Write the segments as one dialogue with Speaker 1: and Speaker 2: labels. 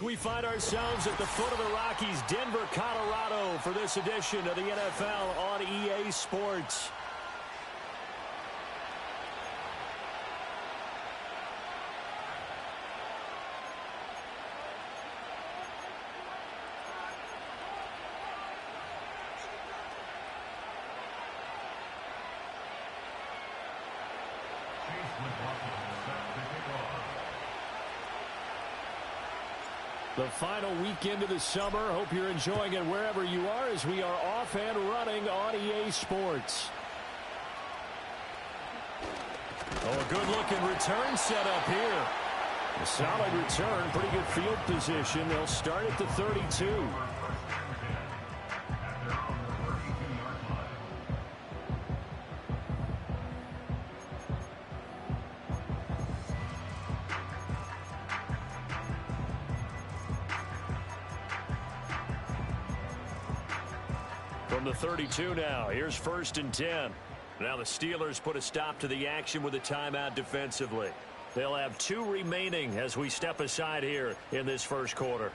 Speaker 1: We find ourselves at the foot of the Rockies, Denver, Colorado, for this edition of the NFL on EA Sports. The final weekend of the summer. Hope you're enjoying it wherever you are as we are off and running on EA Sports. Oh, a good-looking return set up here. A solid return, pretty good field position. They'll start at the 32. From the 32 now, here's 1st and 10. Now the Steelers put a stop to the action with a timeout defensively. They'll have 2 remaining as we step aside here in this first quarter.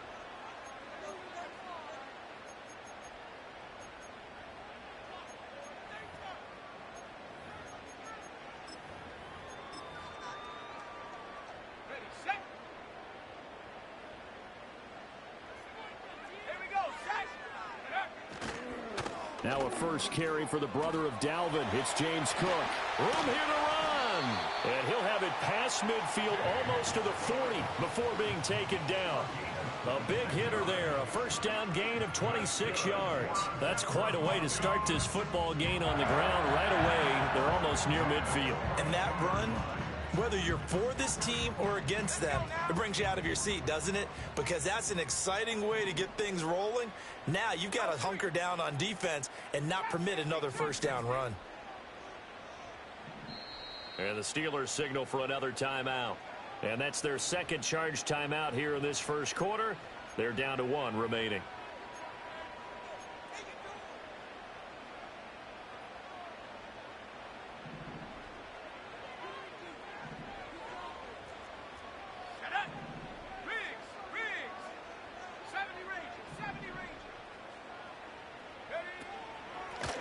Speaker 1: Now a first carry for the brother of Dalvin. It's James Cook. Room here to run. And he'll have it past midfield almost to the 40 before being taken down. A big hitter there. A first down gain of 26 yards. That's quite a way to start this football game on the ground right away. They're almost near midfield.
Speaker 2: And that run, whether you're for this team or against them, it brings you out of your seat, doesn't it? Because that's an exciting way to get things rolling. Now you've got to hunker down on defense and not permit another first down run.
Speaker 1: And the Steelers signal for another timeout. And that's their second charge timeout here in this first quarter. They're down to 1 remaining.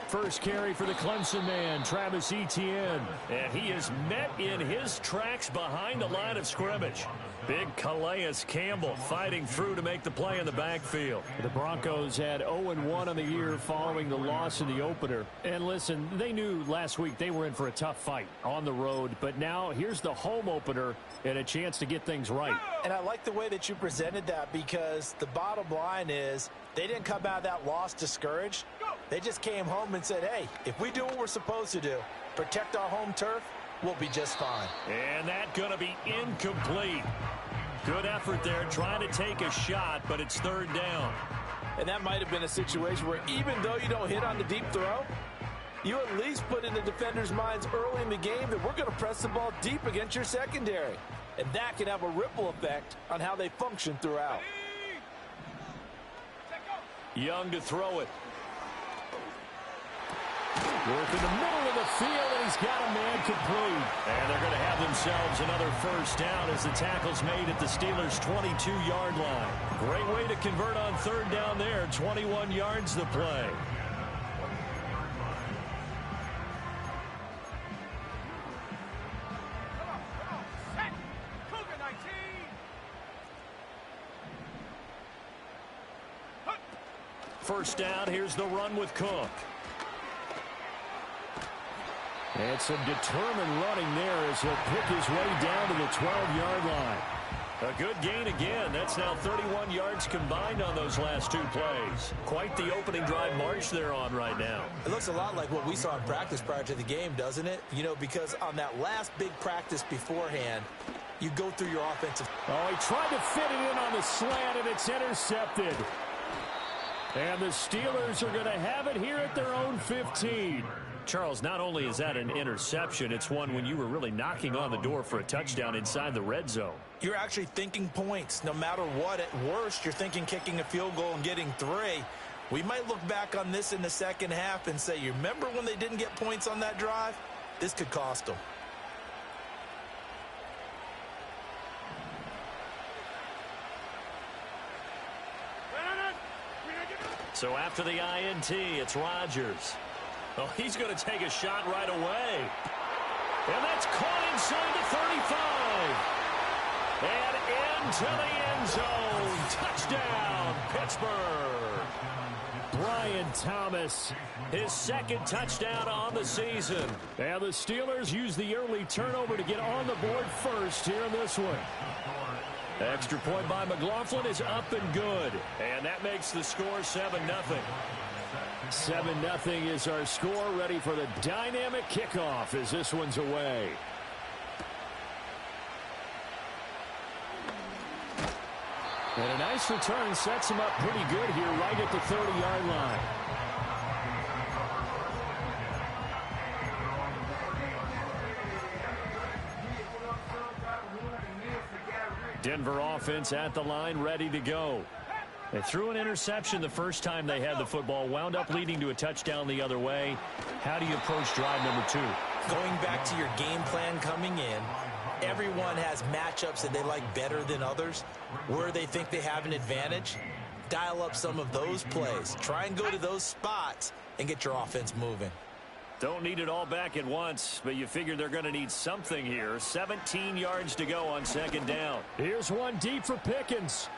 Speaker 1: First carry for the Clemson man, Travis Etienne. And he is met in his tracks behind the line of scrimmage. Big Calais Campbell fighting through to make the play in the backfield. The Broncos had 0-1 on the year following the loss in the opener. And listen, they knew last week they were in for a tough fight on the road. But now here's the home opener and a chance to get things right.
Speaker 2: And I like the way that you presented that, because the bottom line is they didn't come out of that loss discouraged. They just came home and said, hey, if we do what we're supposed to do, protect our home turf, we'll be just fine.
Speaker 1: And that's going to be incomplete. Good effort there, trying to take a shot, but it's 3rd down.
Speaker 2: And that might have been a situation where even though you don't hit on the deep throw, you at least put in the defenders' minds early in the game that we're going to press the ball deep against your secondary. And that can have a ripple effect on how they function throughout.
Speaker 1: Young to throw it. Work in the middle of the field, and he's got a man complete. And they're going to have themselves another first down as the tackle's made at the Steelers' 22-yard line. Great way to convert on 3rd down there. 21 yards the play. First down, here's the run with Cook. And some determined running there as he'll pick his way down to the 12-yard line. A good gain again. That's now 31 yards combined on those last 2 plays. Quite the opening drive march they're on right now.
Speaker 2: It looks a lot like what we saw in practice prior to the game, doesn't it? You know, because on that last big practice beforehand, You go through your offensive.
Speaker 1: Oh, he tried to fit it in on the slant, and it's intercepted. And the Steelers are going to have it here at their own 15. Charles, not only is that an interception, it's one when you were really knocking on the door for a touchdown inside the red zone.
Speaker 2: You're actually thinking points. No matter what, at worst, you're thinking kicking a field goal and getting 3. We might look back on this in the second half and say, you remember when they didn't get points on that drive? This could cost them.
Speaker 1: So after the INT, it's Rodgers. Oh, he's going to take a shot right away. And that's caught inside the 35. And into the end zone. Touchdown, Pittsburgh. Brian Thomas, his second touchdown on the season. And the Steelers use the early turnover to get on the board first here in this one. Extra point by McLaughlin is up and good. And that makes the score 7-0. 7-0 is our score, ready for the dynamic kickoff as this one's away. And a nice return sets him up pretty good here right at the 30-yard line. Denver offense at the line, ready to go. They threw an interception the first time they had the football, wound up leading to a touchdown the other way. How do you approach drive number 2?
Speaker 2: Going back to your game plan coming in, everyone has matchups that they like better than others. Where they think they have an advantage, dial up some of those plays. Try and go to those spots and get your offense moving.
Speaker 1: Don't need it all back at once, but you figure they're going to need something here. 17 yards to go on second down. Here's one deep for Pickens.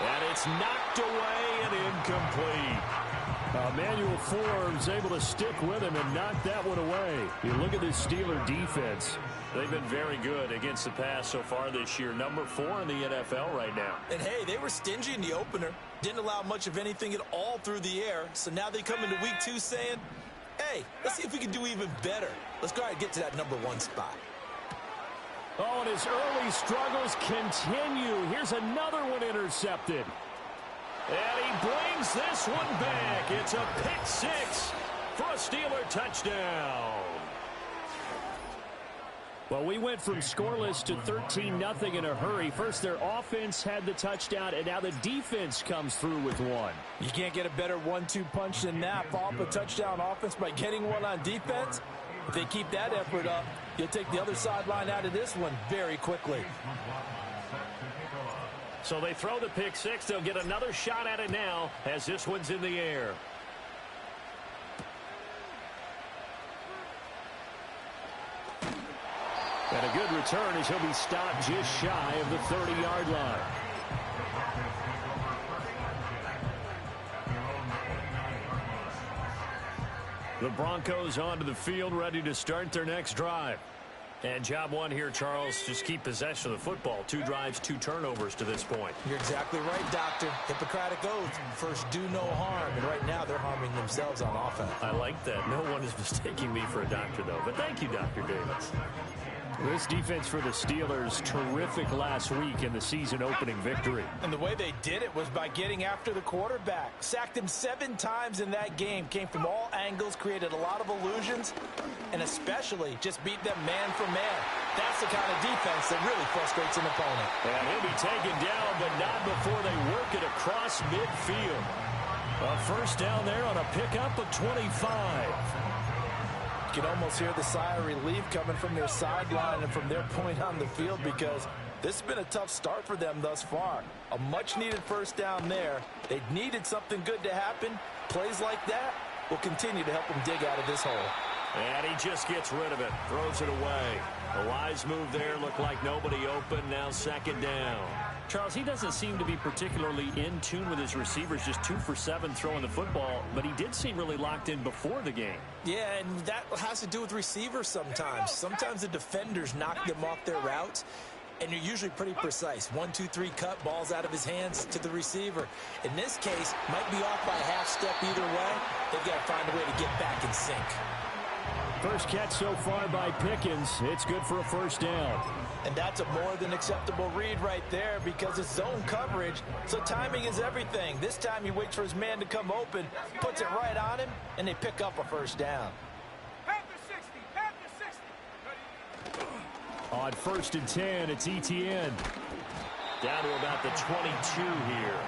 Speaker 1: And it's knocked away and incomplete. Emmanuel Forbes able to stick with him and knock that one away. You look at this Steeler defense. They've been very good against the pass so far this year. Number 4 in the NFL right now.
Speaker 2: And, hey, they were stingy in the opener. Didn't allow much of anything at all through the air. So now they come into week 2 saying, hey, let's see if we can do even better. Let's go ahead and get to that number 1 spot.
Speaker 1: Oh, and his early struggles continue. Here's another one intercepted. And he brings this one back. It's a pick 6 for a Steeler touchdown. Well, we went from scoreless to 13-0 in a hurry. First, their offense had the touchdown, and now the defense comes through with one.
Speaker 2: You can't get a better 1-2 punch than that. Follow up a touchdown offense by getting one on defense. If they keep that effort up, you'll take the other sideline out of this one very quickly.
Speaker 1: So they throw the pick 6. They'll get another shot at it now as this one's in the air. And a good return as he'll be stopped just shy of the 30-yard line. The Broncos onto the field, ready to start their next drive. And job one here, Charles, just keep possession of the football. 2 drives, 2 turnovers to this point.
Speaker 2: You're exactly right, Doctor. Hippocratic oath. First, do no harm. And right now, they're harming themselves on offense.
Speaker 1: I like that. No one is mistaking me for a doctor, though. But thank you, Dr. Davis. This defense for the Steelers, terrific last week in the season-opening victory.
Speaker 2: And the way they did it was by getting after the quarterback. Sacked him 7 times in that game. Came from all angles, created a lot of illusions, and especially just beat them man for man. That's the kind of defense that really frustrates an opponent.
Speaker 1: And he'll be taken down, but not before they work it across midfield. A first down there on a pickup of 25.
Speaker 2: You can almost hear the sigh of relief coming from their sideline and from their point on the field, because this has been a tough start for them thus far. A much-needed first down there. They needed something good to happen. Plays like that will continue to help them dig out of this hole.
Speaker 1: And he just gets rid of it, throws it away. A wise move there, looked like nobody open, now second down. Charles, he doesn't seem to be particularly in tune with his receivers, just 2 for 7 throwing the football, but he did seem really locked in before the game.
Speaker 2: Yeah, and that has to do with receivers sometimes. Sometimes the defenders knock them off their routes, and you're usually pretty precise. 1, 2, 3 cut, balls out of his hands to the receiver. In this case, might be off by a half step either way. They've got to find a way to get back in sync.
Speaker 1: First catch so far by Pickens. It's good for a first down.
Speaker 2: And that's a more than acceptable read right there because it's zone coverage, so timing is everything. This time he waits for his man to come open, puts it right on him, and they pick up a first down.
Speaker 1: On 1st and 10, it's Etienne. Down to about the 22 here.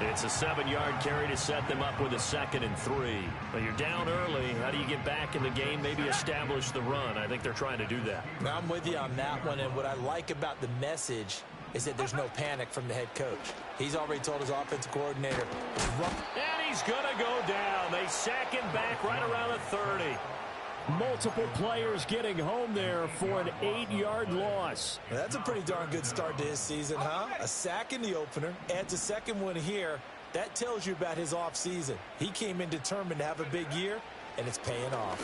Speaker 1: It's a 7-yard carry to set them up with a 2nd and 3. But you're down early. How do you get back in the game, maybe establish the run? I think they're trying to do that.
Speaker 2: I'm with you on that one, and what I like about the message is that there's no panic from the head coach. He's already told his offensive coordinator.
Speaker 1: And he's going to go down. They sack him back right around the 30. Multiple players getting home there for an 8-yard loss.
Speaker 2: That's a pretty darn good start to his season, huh? A sack in the opener, adds a second one here. That tells you about his offseason. He came in determined to have a big year, and it's paying off.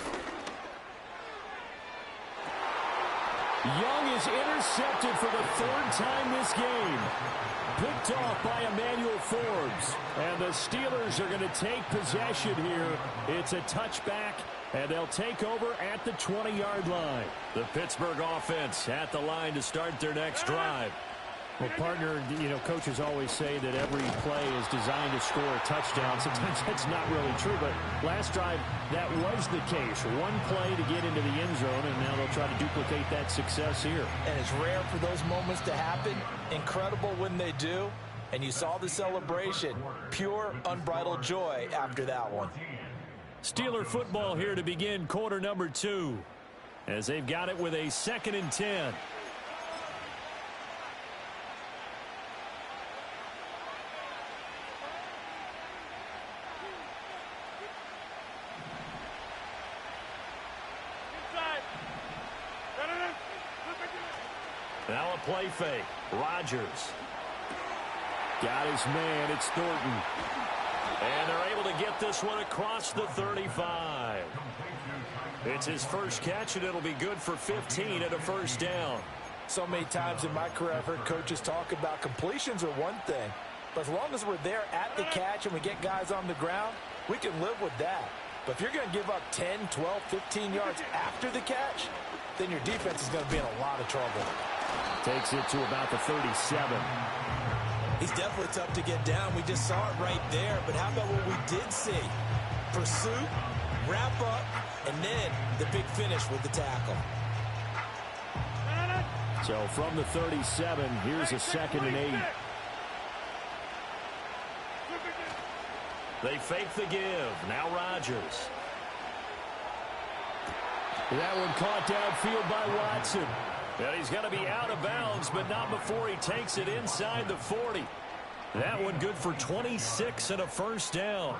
Speaker 1: Young is intercepted for the 3rd time this game. Picked off by Emmanuel Forbes. And the Steelers are going to take possession here. It's a touchback, and they'll take over at the 20-yard line. The Pittsburgh offense at the line to start their next drive.
Speaker 3: Well, partner, coaches always say that every play is designed to score a touchdown. Sometimes that's not really true, but last drive, that was the case. One play to get into the end zone, and now they'll try to duplicate that success here.
Speaker 2: And it's rare for those moments to happen. Incredible when they do. And you saw the celebration. Pure, unbridled joy after that one.
Speaker 1: Steeler football here to begin quarter number 2, as they've got it with a 2nd and 10. Now a play fake. Rodgers. Got his man. It's Thornton. And they're able to get this one across the 35. It's his first catch, and it'll be good for 15 and a first down.
Speaker 2: So many times in my career I've heard coaches talk about completions are one thing. But as long as we're there at the catch and we get guys on the ground, we can live with that. But if you're going to give up 10, 12, 15 yards after the catch, then your defense is going to be in a lot of trouble.
Speaker 1: Takes it to about the 37.
Speaker 2: He's definitely tough to get down. We just saw it right there. But how about what we did see? Pursuit, wrap up, and then the big finish with the tackle.
Speaker 1: So from the 37, here's a 2nd and 8. They fake the give. Now Rodgers. That one caught downfield by Watson. And he's going to be out of bounds, but not before he takes it inside the 40. That one good for 26 and a first down.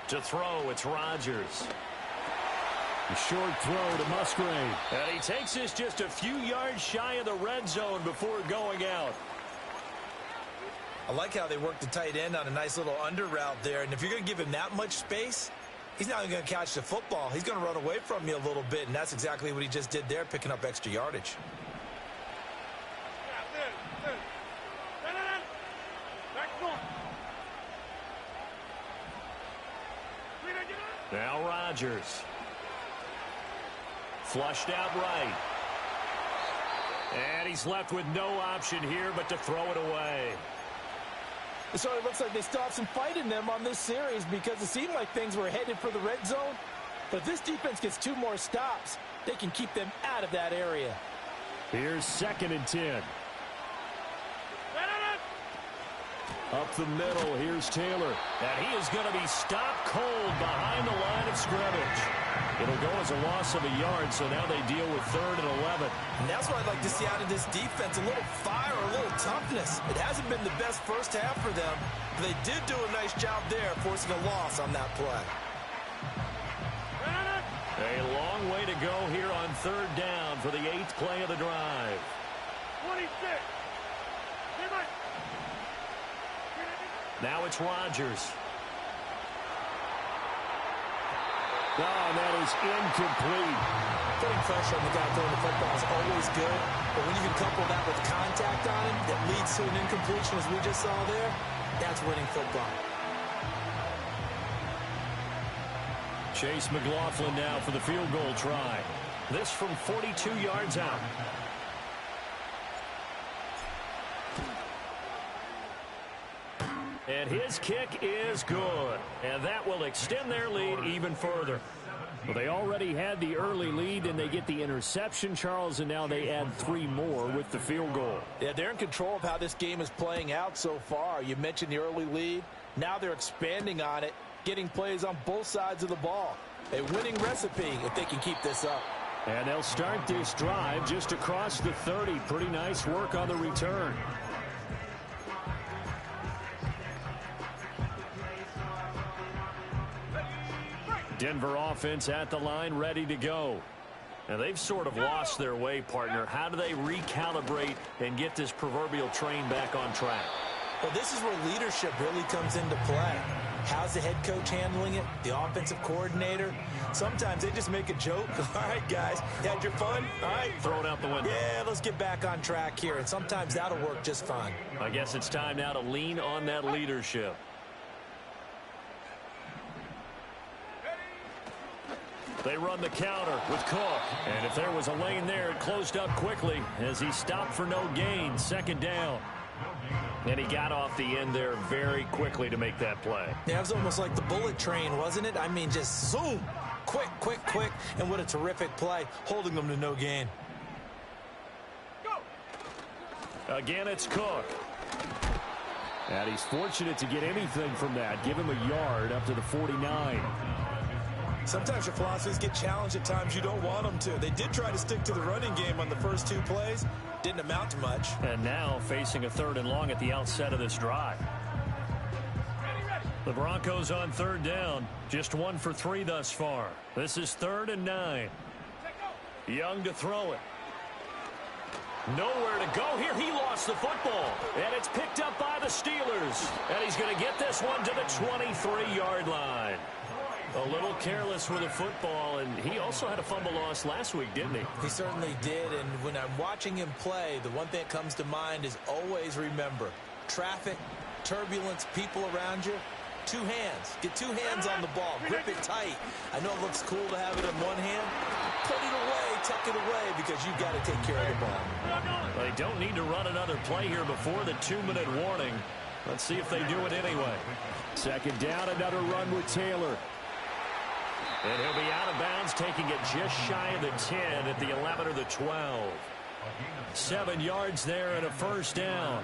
Speaker 1: To throw, it's Rodgers. A short throw to Musgrave. And he takes this just a few yards shy of the red zone before going out.
Speaker 2: I like how they work the tight end on a nice little under route there. And if you're going to give him that much space, he's not going to catch the football. He's going to run away from you a little bit, and that's exactly what he just did there, picking up extra yardage.
Speaker 1: Now Rodgers. Flushed out right. And he's left with no option here but to throw it away.
Speaker 2: So it looks like they still have some fight in them on this series because it seemed like things were headed for the red zone. But if this defense gets 2 more stops, they can keep them out of that area.
Speaker 1: Here's 2nd and 10. Up the middle, here's Taylor. And he is going to be stopped cold behind the line of scrimmage. It'll go as a loss of a yard, so now they deal with 3rd and 11.
Speaker 2: And that's what I'd like to see out of this defense, a little fire, a little toughness. It hasn't been the best first half for them, but they did do a nice job there, forcing a loss on that play.
Speaker 1: A long way to go here on 3rd down for the 8th play of the drive.
Speaker 4: 26.
Speaker 1: Now it's Rodgers. Oh, that is incomplete.
Speaker 2: Putting pressure on the guy throwing the football is always good, but when you can couple that with contact on him that leads to an incompletion, as we just saw there, that's winning football.
Speaker 1: Chase McLaughlin now for the field goal try. This from 42 yards out. And his kick is good. And that will extend their lead even further. Well, they already had the early lead, and they get the interception, Charles, and now they add 3 more with the field goal.
Speaker 2: Yeah, they're in control of how this game is playing out so far. You mentioned the early lead. Now they're expanding on it, getting plays on both sides of the ball. A winning recipe if they can keep this up.
Speaker 3: And they'll start this drive just across the 30. Pretty nice work on the return. Denver offense at the line, ready to go. And they've sort of lost their way, partner. How do they recalibrate and get this proverbial train back on track?
Speaker 2: Well, this is where leadership really comes into play. How's the head coach handling it? The offensive coordinator? Sometimes they just make a joke. All right, guys, you had your fun? All right.
Speaker 1: Throw it out the window.
Speaker 2: Yeah, let's get back on track here. And sometimes that'll work just fine.
Speaker 1: I guess it's time now to lean on that leadership. They run the counter with Cook. And if there was a lane there, it closed up quickly as he stopped for no gain. Second down. And he got off the end there very quickly to make that play.
Speaker 2: Yeah, it was almost like the bullet train, wasn't it? I mean, just zoom. Quick, quick, quick. And what a terrific play, holding them to no gain.
Speaker 1: Again, it's Cook.
Speaker 3: And he's fortunate to get anything from that. Give him a yard up to the 49.
Speaker 2: Sometimes your philosophies get challenged at times you don't want them to. They did try to stick to the running game on the first 2 plays. Didn't amount to much.
Speaker 1: And now facing a 3rd and long at the outset of this drive. The Broncos on 3rd down. Just 1 for 3 thus far. This is 3rd and 9. Young to throw it. Nowhere to go here. He lost the football. And it's picked up by the Steelers. And he's going to get this one to the 23-yard line. A little careless with a football, and he also had a fumble loss last week, didn't he?
Speaker 2: He certainly did, and when I'm watching him play, the one thing that comes to mind is always remember, traffic, turbulence, people around you, 2 hands. Get 2 hands on the ball. Grip it tight. I know it looks cool to have it in one hand. Put it away, tuck it away, because you've got to take care of the ball.
Speaker 1: They don't need to run another play here before the 2-minute warning. Let's see if they do it anyway.
Speaker 3: Second down, another run with Taylor.
Speaker 1: And he'll be out of bounds, taking it just shy of the 10 at the 11 or the 12. 7 yards there and a first down.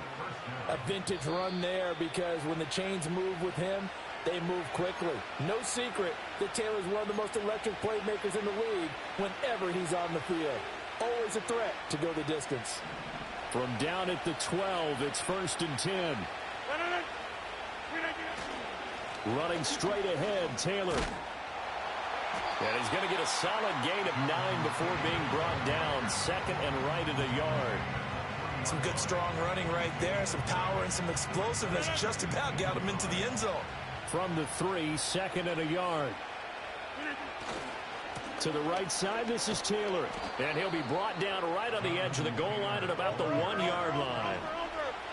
Speaker 2: A vintage run there because when the chains move with him, they move quickly. No secret that Taylor's one of the most electric playmakers in the league whenever he's on the field. Always a threat to go the distance.
Speaker 3: From down at the 12, it's 1st and 10. Running straight ahead, Taylor.
Speaker 1: And he's going to get a solid gain of 9 before being brought down. 2nd and right at a yard.
Speaker 2: Some good strong running right there. Some power and some explosiveness. Just about got him into the end zone.
Speaker 3: From the 3, 2nd and a yard. To the right side, this is Taylor.
Speaker 1: And he'll be brought down right on the edge of the goal line at about the 1-yard line.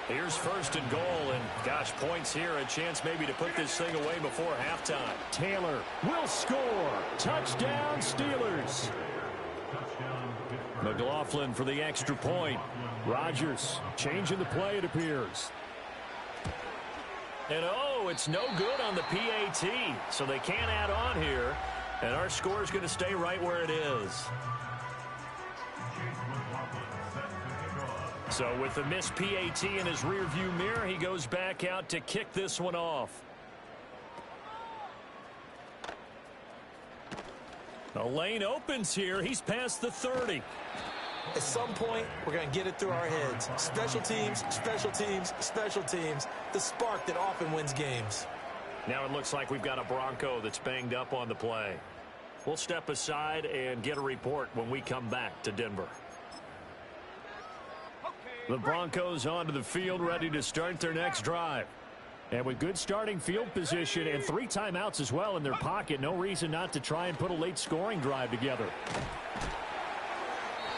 Speaker 1: Here's 1st and goal, and gosh, points here, a chance maybe to put this thing away before halftime.
Speaker 3: Taylor will score. Touchdown, Steelers.
Speaker 1: McLaughlin for the extra point.
Speaker 3: Rodgers changing the play, it appears.
Speaker 1: And oh, it's no good on the PAT, so they can't add on here, and our score is going to stay right where it is. So with the missed PAT in his rearview mirror, he goes back out to kick this one off. The lane opens here. He's past the 30.
Speaker 2: At some point, we're going to get it through our heads. Special teams, special teams, special teams. The spark that often wins games.
Speaker 1: Now it looks like we've got a Bronco that's banged up on the play. We'll step aside and get a report when we come back to Denver. The Broncos onto the field, ready to start their next drive.
Speaker 3: And with good starting field position and 3 timeouts as well in their pocket, no reason not to try and put a late scoring drive together.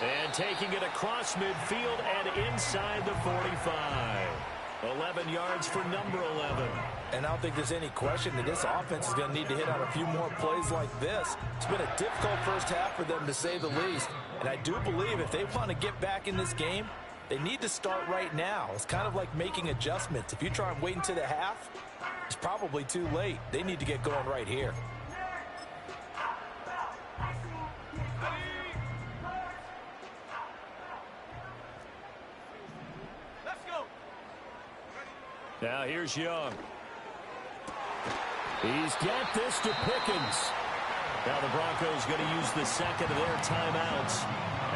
Speaker 1: And taking it across midfield and inside the 45. 11 yards for number 11.
Speaker 2: And I don't think there's any question that this offense is going to need to hit on a few more plays like this. It's been a difficult first half for them, to say the least. And I do believe if they want to get back in this game, they need to start right now. It's kind of like making adjustments. If you try and wait until the half, it's probably too late. They need to get going right here.
Speaker 1: Now here's Young.
Speaker 3: He's got this to Pickens.
Speaker 1: Now the Broncos going to use the second of their timeouts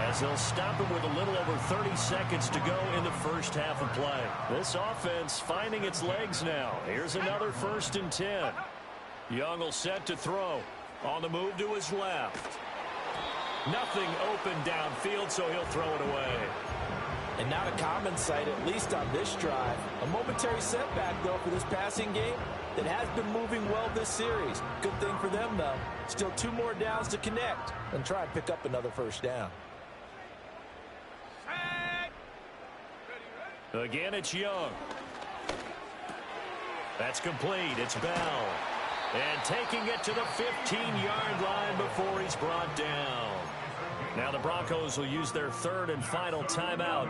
Speaker 1: as they'll stop him with a little over 30 seconds to go in the first half of play. This offense finding its legs now. Here's another 1st and 10. Young will set to throw. On the move to his left. Nothing open downfield, so he'll throw it away.
Speaker 2: And not a common sight, at least on this drive. A momentary setback, though, for this passing game that has been moving well this series. Good thing for them, though. Still 2 more downs to connect and try and pick up another first down.
Speaker 1: Again, it's Young. That's complete. It's Bell. And taking it to the 15-yard line before he's brought down. Now the Broncos will use their 3rd and final timeout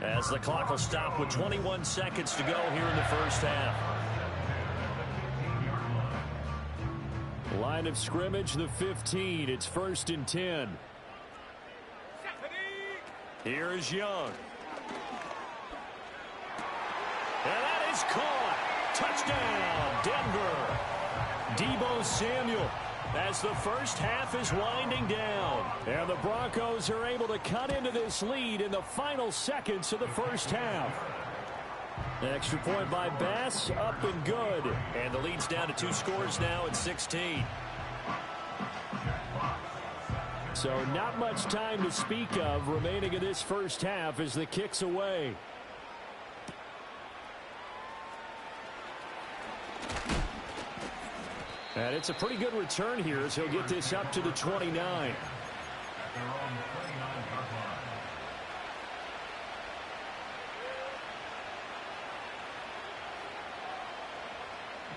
Speaker 1: as the clock will stop with 21 seconds to go here in the first half.
Speaker 3: Line of scrimmage, the 15. It's 1st and 10.
Speaker 1: Here is Young. And that is caught. Touchdown, Denver. Deebo Samuel as the first half is winding down.
Speaker 3: And the Broncos are able to cut into this lead in the final seconds of the first half. An extra point by Bass, up and good.
Speaker 1: And the lead's down to 2 scores now at 16.
Speaker 3: So not much time to speak of remaining in this first half as the kick's away. And it's a pretty good return here as he'll get this up to the 29.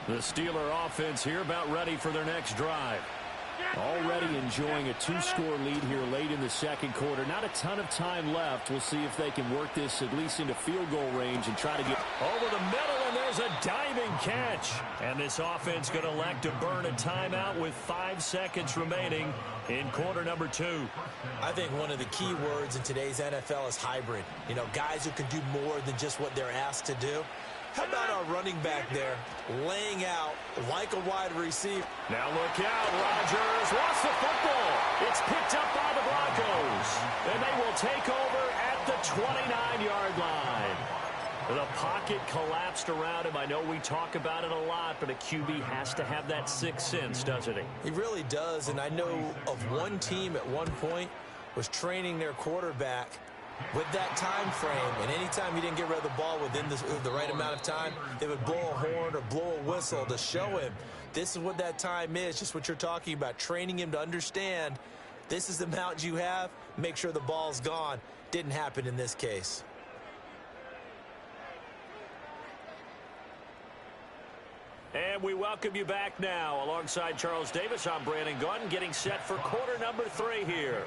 Speaker 1: The Steeler offense here about ready for their next drive.
Speaker 3: Already enjoying a 2-score lead here late in the second quarter. Not a ton of time left. We'll see if they can work this at least into field goal range and try to get
Speaker 1: over the middle, and there's a diving catch. And this offense going to elect to burn a timeout with 5 seconds remaining in quarter number 2.
Speaker 2: I think one of the key words in today's NFL is hybrid. You know, guys who can do more than just what they're asked to do. How about our running back there laying out like a wide receiver?
Speaker 1: Now look out, Rodgers lost the football. It's picked up by the Broncos. And they will take over at the 29-yard line. The pocket collapsed around him. I know we talk about it a lot, but a QB has to have that 6th sense, doesn't he?
Speaker 2: He really does, and I know of one team at one point was training their quarterback with that time frame, and anytime he didn't get rid of the ball within the right amount of time, they would blow a horn or blow a whistle to show him this is what that time is, just what you're talking about, training him to understand this is the amount you have, make sure the ball's gone. Didn't happen in this case.
Speaker 1: And we welcome you back now. Alongside Charles Davis, I'm Brandon Gaudin, getting set for quarter number 3 here.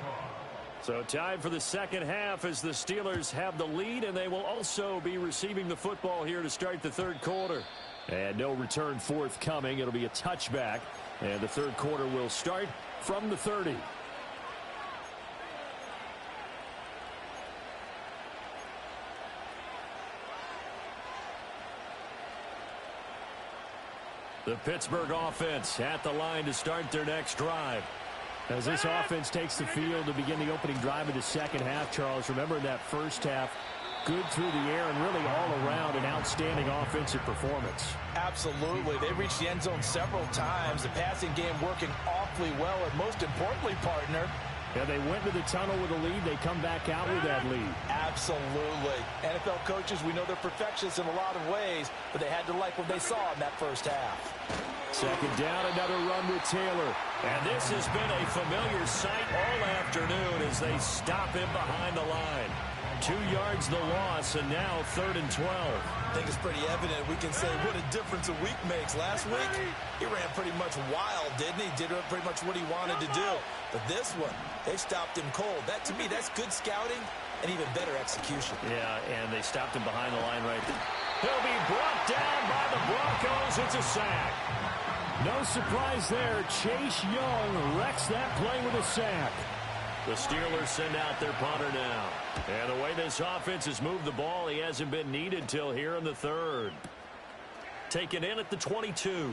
Speaker 1: So time for the second half as the Steelers have the lead, and they will also be receiving the football here to start the 3rd quarter.
Speaker 3: And no return forthcoming. It'll be a touchback, and the 3rd quarter will start from the 30.
Speaker 1: The Pittsburgh offense at the line to start their next drive.
Speaker 3: As this offense takes the field to begin the opening drive of the second half, Charles, remember in that first half, good through the air and really all around an outstanding offensive performance.
Speaker 2: Absolutely. They reached the end zone several times. The passing game working awfully well, and most importantly, partner,
Speaker 3: yeah, they went to the tunnel with a lead. They come back out with that lead.
Speaker 2: Absolutely. NFL coaches, we know they're perfectionists in a lot of ways, but they had to like what they saw in that first half.
Speaker 3: Second down, another run with Taylor.
Speaker 1: And this has been a familiar sight all afternoon as they stop him behind the line. 2 yards the loss, and now 3rd and 12.
Speaker 2: I think it's pretty evident. We can say what a difference a week makes. Last week, he ran pretty much wild, didn't he? Did pretty much what he wanted to do. But this one, they stopped him cold. That, to me, that's good scouting and even better execution.
Speaker 1: Yeah, and they stopped him behind the line right there. He'll be brought down by the Broncos. It's a sack.
Speaker 3: No surprise there. Chase Young wrecks that play with a sack.
Speaker 1: The Steelers send out their punter now. And the way this offense has moved the ball, he hasn't been needed till here in the 3rd. Taken in at the 22.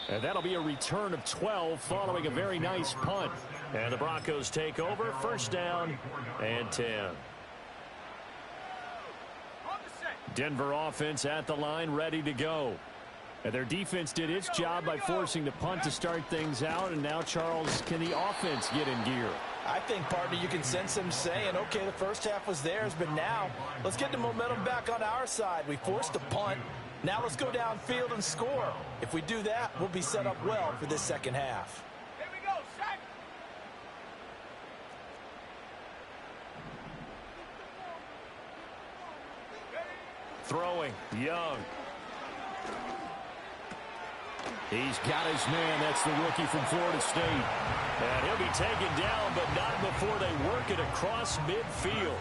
Speaker 3: And that'll be a return of 12 following a very nice punt.
Speaker 1: And the Broncos take over. 1st down and 10. Denver offense at the line, ready to go.
Speaker 3: And their defense did its job by forcing the punt to start things out. And now, Charles, can the offense get in gear?
Speaker 2: I think, partner, you can sense him saying, okay, the first half was theirs, but now let's get the momentum back on our side. We forced a punt. Now let's go downfield and score. If we do that, we'll be set up well for this second half.
Speaker 4: Here we go, Shaq.
Speaker 1: Throwing, Young.
Speaker 3: He's got his man. That's the rookie from Florida State.
Speaker 1: And he'll be taken down, but not before they work it across midfield.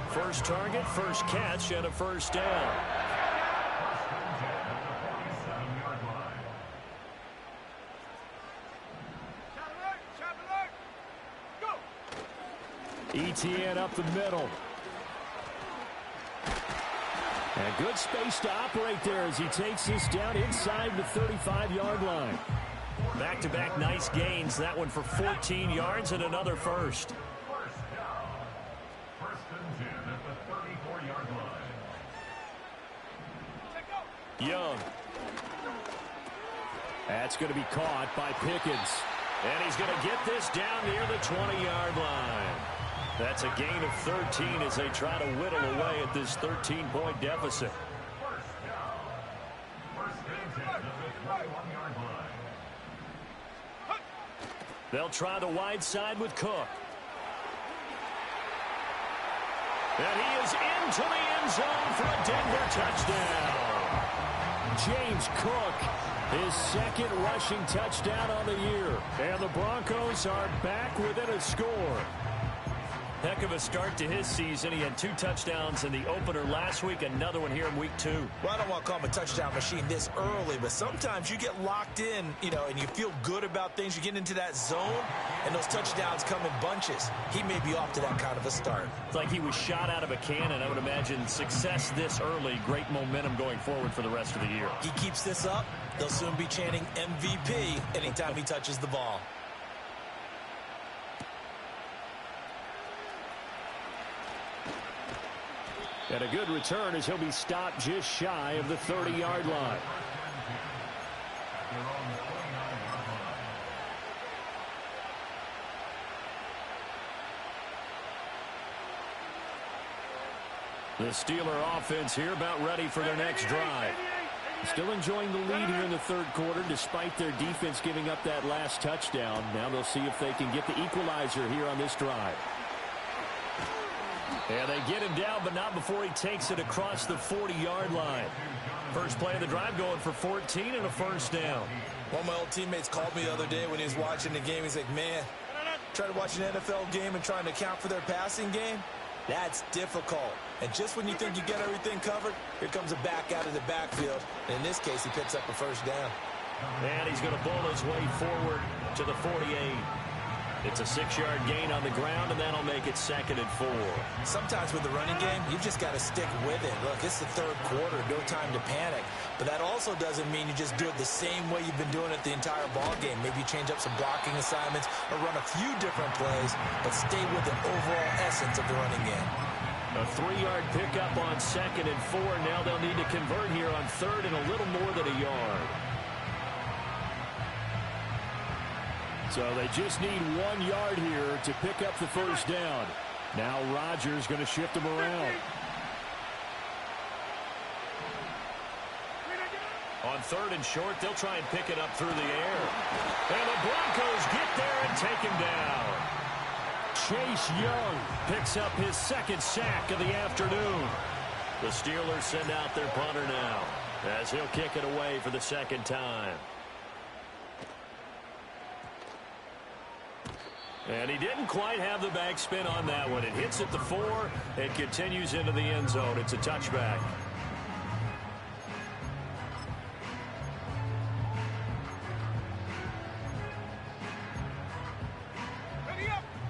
Speaker 1: First target, first catch, and a 1st down.
Speaker 3: ETN up the middle. And good space to operate there as he takes this down inside the 35-yard line.
Speaker 1: Back-to-back nice gains. That one for 14 yards and another first. Young.
Speaker 3: That's going to be caught by Pickens.
Speaker 1: And he's going to get this down near the 20-yard line. That's a gain of 13 as they try to whittle away at this 13-point deficit. They'll try the wide side with Cook. And he is into the end zone for a Denver touchdown.
Speaker 3: James Cook, his 2nd rushing touchdown on the year. And the Broncos are back within a score.
Speaker 1: Heck of a start to his season. He had 2 touchdowns in the opener last week, another one here in week 2.
Speaker 2: Well, I don't want to call him a touchdown machine this early, but sometimes you get locked in, and you feel good about things. You get into that zone, and those touchdowns come in bunches. He may be off to that kind of a start.
Speaker 1: It's like he was shot out of a cannon. I would imagine success this early, great momentum going forward for the rest of the year.
Speaker 2: He keeps this up, they'll soon be chanting MVP anytime he touches the ball.
Speaker 3: And a good return as he'll be stopped just shy of the 30-yard line.
Speaker 1: The Steeler offense here about ready for their next drive.
Speaker 3: Still enjoying the lead here in the 3rd quarter despite their defense giving up that last touchdown. Now they'll see if they can get the equalizer here on this drive.
Speaker 1: And they get him down, but not before he takes it across the 40-yard line. First play of the drive going for 14 and a 1st down.
Speaker 2: One of my old teammates called me the other day when he was watching the game. He's like, man, try to watch an NFL game and trying to account for their passing game? That's difficult. And just when you think you get everything covered, here comes a back out of the backfield. And in this case, he picks up a 1st down.
Speaker 1: And he's going to bull his way forward to the 48. It's a 6-yard gain on the ground, and that'll make it 2nd and 4.
Speaker 2: Sometimes with the running game, you've just got to stick with it. Look, it's the 3rd quarter, no time to panic. But that also doesn't mean you just do it the same way you've been doing it the entire ball game. Maybe you change up some blocking assignments or run a few different plays, but stay with the overall essence of the running game.
Speaker 1: A 3-yard pickup on 2nd and 4. Now they'll need to convert here on 3rd and a little more than a yard.
Speaker 3: So they just need 1 yard here to pick up the 1st down. Now Rodgers going to shift him around.
Speaker 1: On 3rd and short, they'll try and pick it up through the air. And the Broncos get there and take him down. Chase Young picks up his second sack of the afternoon. The Steelers send out their punter now as he'll kick it away for the second time. And he didn't quite have the backspin on that one. It hits at the 4 and continues into the end zone. It's a touchback.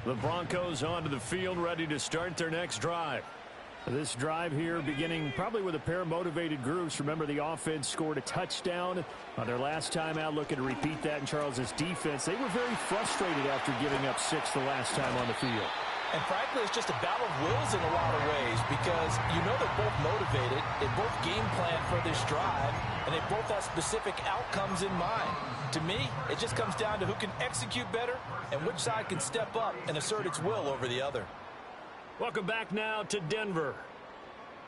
Speaker 1: The Broncos onto the field, ready to start their next drive.
Speaker 3: This drive here beginning probably with a pair of motivated groups. Remember, the offense scored a touchdown on their last time out, looking to repeat that in Charles's defense. They were very frustrated after giving up 6 the last time on the field.
Speaker 2: And frankly, it's just a battle of wills in a lot of ways because you know they're both motivated, they both game plan for this drive, and they both have specific outcomes in mind. To me, it just comes down to who can execute better and which side can step up and assert its will over the other.
Speaker 1: Welcome back now to Denver.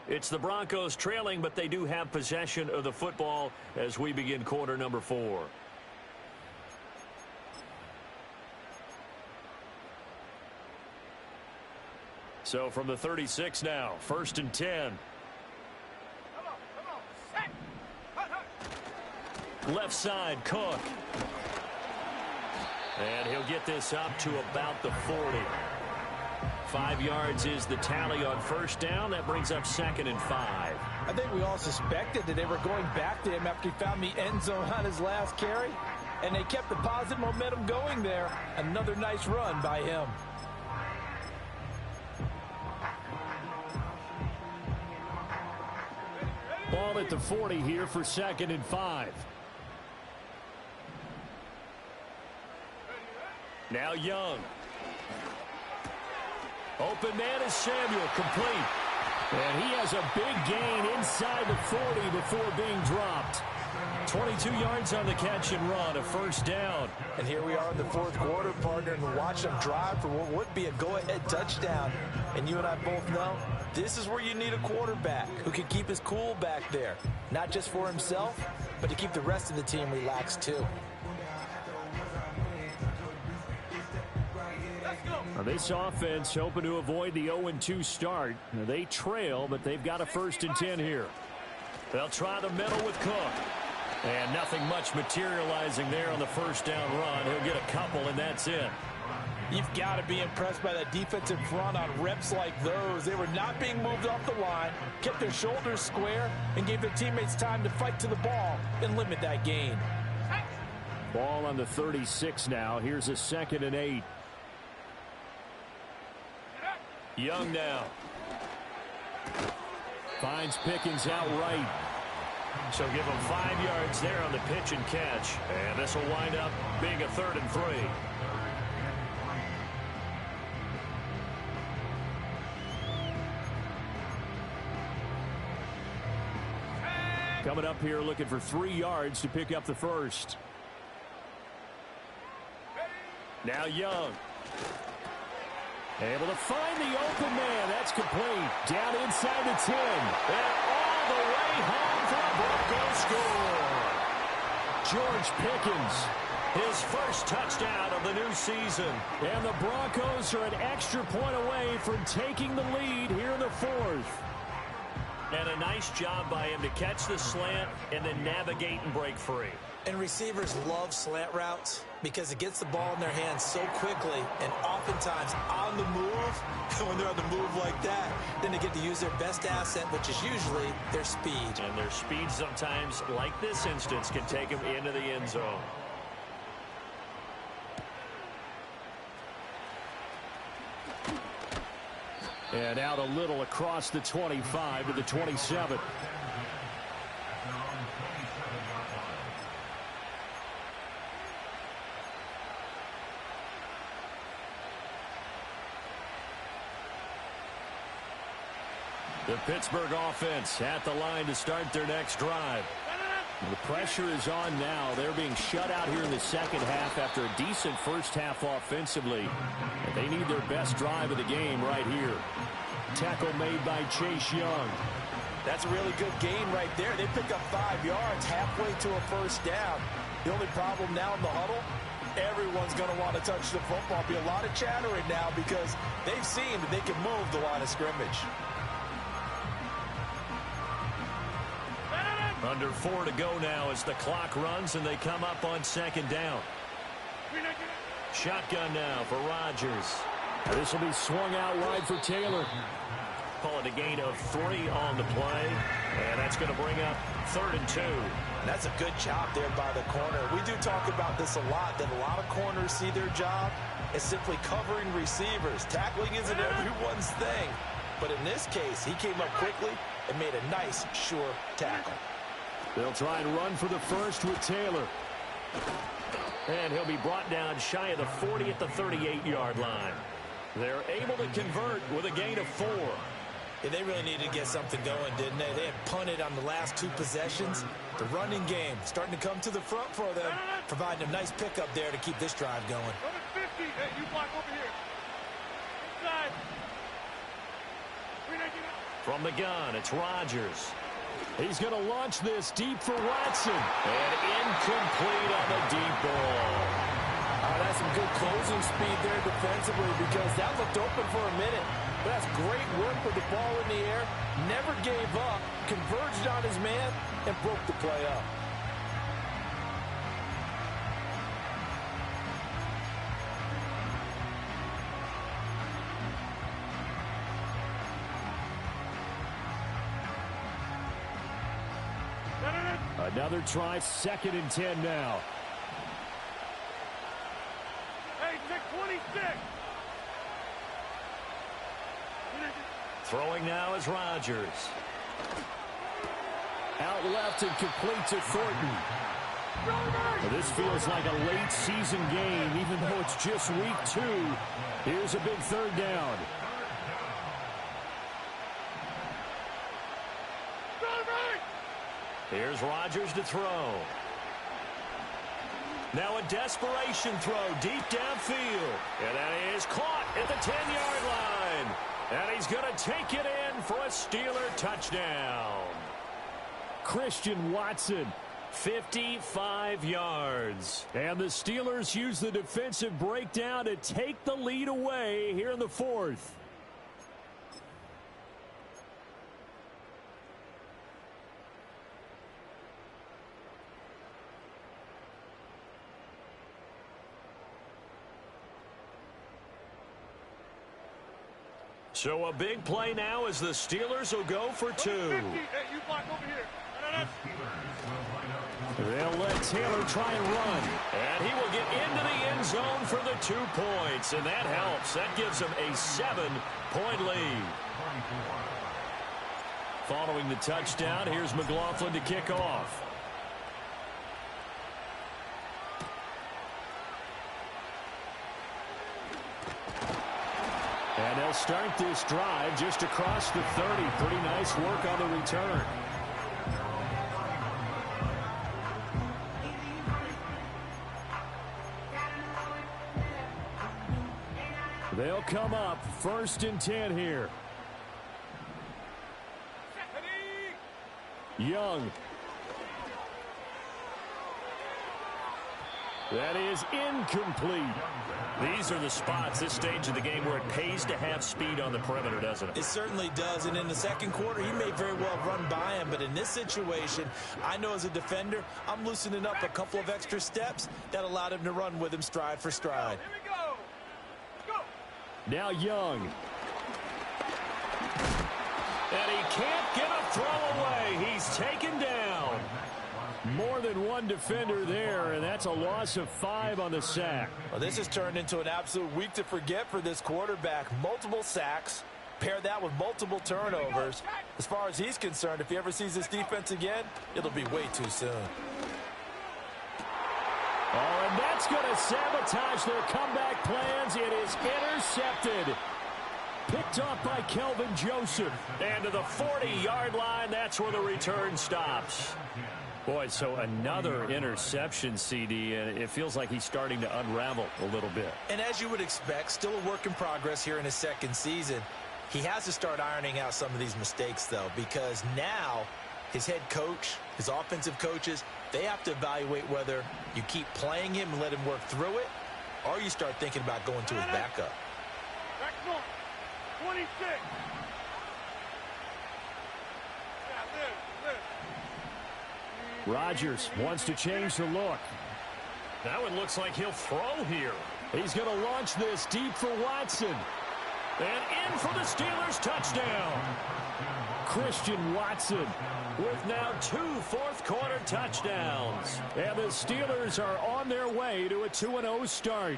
Speaker 1: It's the Broncos trailing, but they do have possession of the football as we begin quarter number 4. So from the 36 now, 1st and 10. Left side, Cook. And he'll get this up to about the 40. 5 yards is the tally on first down. That brings up 2nd and 5.
Speaker 2: I think we all suspected that they were going back to him after he found the end zone on his last carry. And they kept the positive momentum going there. Another nice run by him.
Speaker 3: Ball at the 40 here for 2nd and 5.
Speaker 1: Now Young. Open man is Samuel, complete.
Speaker 3: And he has a big gain inside the 40 before being dropped.
Speaker 1: 22 yards on the catch and run, a first down.
Speaker 2: And here we are in the 4th quarter, partner, and watch them drive for what would be a go-ahead touchdown. And you and I both know this is where you need a quarterback who can keep his cool back there. Not just for himself, but to keep the rest of the team relaxed too.
Speaker 3: Now this offense hoping to avoid the 0-2 start. Now they trail, but they've got a 1st and 10 here.
Speaker 1: They'll try the middle with Cook. And nothing much materializing there on the first down run. He'll get a couple, and that's it.
Speaker 2: You've got to be impressed by that defensive front on reps like those. They were not being moved off the line, kept their shoulders square, and gave their teammates time to fight to the ball and limit that gain.
Speaker 3: Ball on the 36 now. Here's a 2nd and 8.
Speaker 1: Young now.
Speaker 3: Finds Pickens outright.
Speaker 1: So give him 5 yards there on the pitch and catch. And this will wind up being a 3rd and 3.
Speaker 3: Coming up here looking for 3 yards to pick up the first.
Speaker 1: Now Young.
Speaker 3: Able to find the open man. That's complete. Down inside the 10.
Speaker 1: And all the way home for a Bronco score.
Speaker 3: George Pickens.
Speaker 1: His first touchdown of the new season.
Speaker 3: And the Broncos are an extra point away from taking the lead here in the 4th.
Speaker 1: And a nice job by him to catch the slant and then navigate and break free.
Speaker 2: And receivers love slant routes because it gets the ball in their hands so quickly and oftentimes on the move. And when they're on the move like that, then they get to use their best asset, which is usually their speed.
Speaker 1: And their speed sometimes, like this instance, can take them into the end zone.
Speaker 3: And out a little across the 25 to the 27.
Speaker 1: The Pittsburgh offense at the line to start their next drive.
Speaker 3: The pressure is on now. They're being shut out here in the second half after a decent first half offensively. And they need their best drive of the game right here. Tackle made by Chase Young.
Speaker 2: That's a really good gain right there. They pick up 5 yards halfway to a first down. The only problem now in the huddle, Everyone's going to want to touch the football. Be a lot of chattering now because they've seen that they can move the line of scrimmage.
Speaker 1: Under 4 to go now as the clock runs and they come up on second down. Shotgun now for Rodgers.
Speaker 3: This will be swung out wide for Taylor.
Speaker 1: Call it a gain of 3 on the play. And that's going to bring up 3rd and 2.
Speaker 2: That's a good job there by the corner. We do talk about this a lot, that a lot of corners see their job as simply covering receivers. Tackling isn't everyone's thing. But in this case, he came up quickly and made a nice, sure tackle.
Speaker 3: They'll try and run for the first with Taylor.
Speaker 1: And he'll be brought down shy of the 40 at the 38-yard line. They're able to convert with a gain of 4.
Speaker 2: Yeah, they really needed to get something going, didn't they? They had punted on the last 2 possessions. The running game starting to come to the front for them, providing a nice pickup there to keep this drive going.
Speaker 4: Hey, you block over here. Inside.
Speaker 1: From the gun, it's Rodgers.
Speaker 3: He's going to launch this deep for Watson.
Speaker 1: And incomplete on the deep ball.
Speaker 2: That's some good closing speed there defensively because that looked open for a minute. But that's great work with the ball in the air. Never gave up, converged on his man, and broke the play up.
Speaker 3: Another try, 2nd and 10 now.
Speaker 4: Hey, check 26.
Speaker 1: Throwing now is Rodgers.
Speaker 3: Out left and complete to Thornton. Well, this feels like a late season game, even though it's just week 2. Here's a big 3rd down.
Speaker 1: Here's Rodgers to throw. Now a desperation throw deep downfield. And that is caught at the 10-yard line. And he's going to take it in for a Steeler touchdown.
Speaker 3: Christian Watson,
Speaker 1: 55 yards.
Speaker 3: And the Steelers use the defensive breakdown to take the lead away here in the 4th.
Speaker 1: So a big play now as the Steelers will go for 2.
Speaker 4: Hey, you block over here.
Speaker 3: They'll let Taylor try and run.
Speaker 1: And he will get into the end zone for the 2 points. And that helps. That gives him a 7-point lead. Following the touchdown, here's McLaughlin to kick off.
Speaker 3: And they'll start this drive just across the 30. Pretty nice work on the return. They'll come up 1st and 10 here. Young. That is incomplete.
Speaker 1: These are the spots, this stage of the game, where it pays to have speed on the perimeter, doesn't it?
Speaker 2: It certainly does, and in the second quarter, he may very well run by him, but in this situation, I know as a defender, I'm loosening up a couple of extra steps that allowed him to run with him stride for stride.
Speaker 4: Here we go. Go.
Speaker 3: Now Young.
Speaker 1: And he can't get a throw away. He's taken down.
Speaker 3: More than one defender there, and that's a loss of 5 on the sack.
Speaker 2: Well, this has turned into an absolute week to forget for this quarterback. Multiple sacks, pair that with multiple turnovers. As far as he's concerned, if he ever sees this defense again, it'll be way too soon.
Speaker 3: Oh, and that's going to sabotage their comeback plans. It is intercepted. Picked off by Kelvin Joseph.
Speaker 1: And to the 40-yard line, that's where the return stops.
Speaker 3: Boy, so another interception, CD, and it feels like he's starting to unravel a little bit.
Speaker 2: And as you would expect, still a work in progress here in his second season. He has to start ironing out some of these mistakes, though, because now his head coach, his offensive coaches, they have to evaluate whether you keep playing him and let him work through it, or you start thinking about going to his backup.
Speaker 4: Back north. 26.
Speaker 3: Rodgers wants to change the look.
Speaker 1: Now it looks like he'll throw here.
Speaker 3: He's going to launch this deep for Watson.
Speaker 1: And in for the Steelers touchdown.
Speaker 3: Christian Watson
Speaker 1: With now 2 fourth-quarter touchdowns.
Speaker 3: And the Steelers are on their way to a 2-0 start.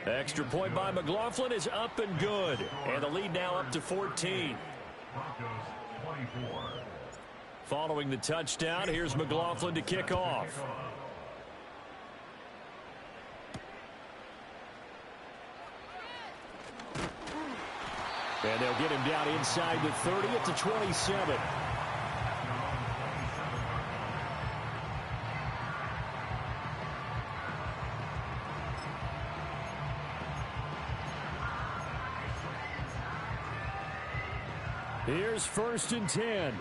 Speaker 1: Extra point by McLaughlin is up and good. And the lead now up to 14. Following the touchdown, here's McLaughlin to kick off.
Speaker 3: And they'll get him down inside the 30 at the 27. Here's 1st and 10.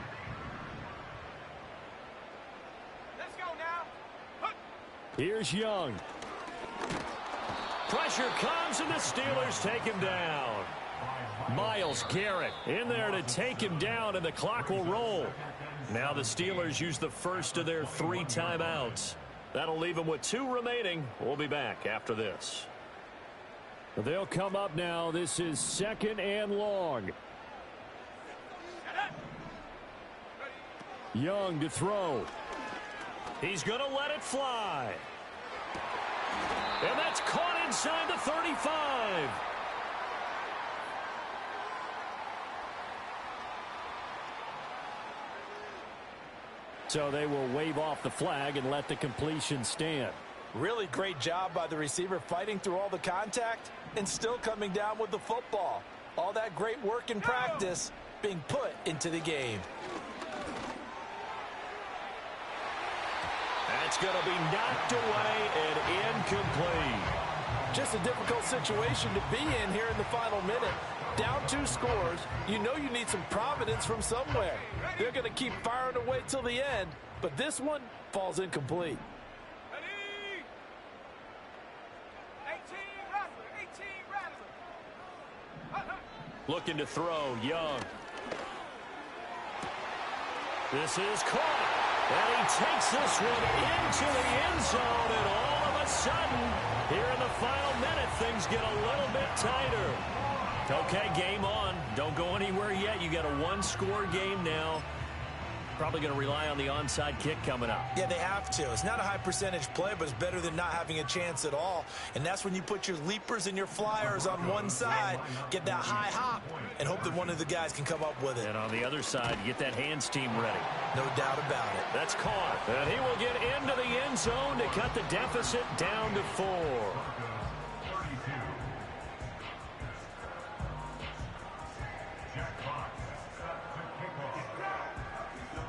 Speaker 4: Let's go now.
Speaker 3: Here's Young.
Speaker 1: Pressure comes, and the Steelers take him down. Myles Garrett in there to take him down, and the clock will roll. Now the Steelers use the first of their 3 timeouts. That'll leave them with 2 remaining. We'll be back after this.
Speaker 3: They'll come up now. This is 2nd and long. Young to throw.
Speaker 1: He's going to let it fly. And that's caught inside the 35.
Speaker 3: So they will wave off the flag and let the completion stand.
Speaker 2: Really great job by the receiver fighting through all the contact and still coming down with the football. All that great work in practice being put into the game.
Speaker 1: That's going to be knocked away and incomplete.
Speaker 2: Just a difficult situation to be in here in the final minute. Down 2 scores, you know you need some providence from somewhere. They're going to keep firing away till the end, but this one falls incomplete.
Speaker 4: Ready? 18 Rattler.
Speaker 1: Looking to throw, Young. This is caught. And he takes this one into the end zone, and all of a sudden, here in the final minute, things get a little bit tighter. Okay, game on. Don't go anywhere yet. You got a 1-score game now. Probably going to rely on the onside kick coming up.
Speaker 2: Yeah, they have to. It's not a high percentage play, but it's better than not having a chance at all. And that's when you put your leapers and your flyers on one side, get that high hop, and hope that one of the guys can come up with it.
Speaker 1: And on the other side, you get that hands team ready.
Speaker 2: No doubt about it.
Speaker 1: That's caught. And he will get into the end zone to cut the deficit down to 4.